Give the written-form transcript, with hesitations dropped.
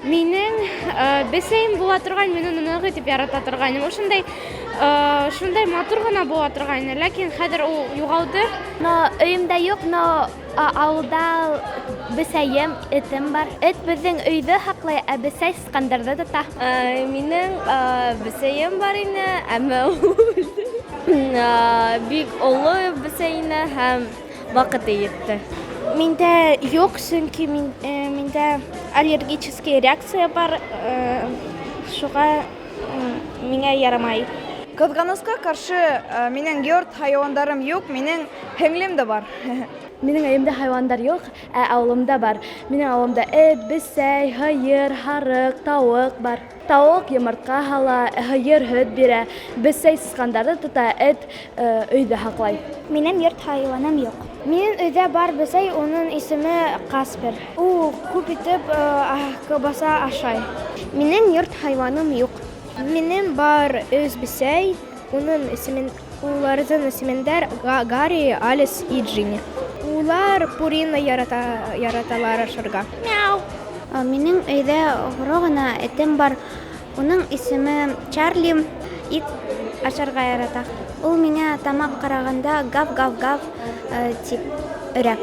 Минең бесәйем була торган, мин уны нык итеп ярата торганым. Шундай матур гына була торган, ләкин хәзер ул югалды. Но өйümдә юк, но авылда бесәем, этем бар. Эт безнең өйдә хаклы, ә бесәй Искандердә тота. Минең бесәем бар ине, әмма бик олы бесәйне һәм вакыты йетте. Миндә юк, чөнки миндә аллергическая реакция бар. Шуга миңа ярамай. Кызганычка каршы, минең йорт хайвандарым юк, минең һеңлем дә бар. Минең өйемдә хайвандар юк, ә авылымда бар. Минең авылымда эт, бесәй, һыер, һарык, тавык бар. Тавык йомырка һала, һыер һөт бирә. Бесәй Искандердә тота, эт өйдә һаклай. Минем йорт хайваным юк. Минем өйдә бар бесәй, уның исеме Каспер. Ул күп итеп кабаса ашай. Минем йорт хайваным юк. Минем бар өз бесәй, уларның исемендәр Гарри, Алис и Джинни. Улар Пурина яраталар ашарга. Мяу. Минем өйдә гына гына этем бар. Уның исеме Чарли, ит ашарга ярата. Ул миңа тамак караганда гав-гав-гав дип өрә.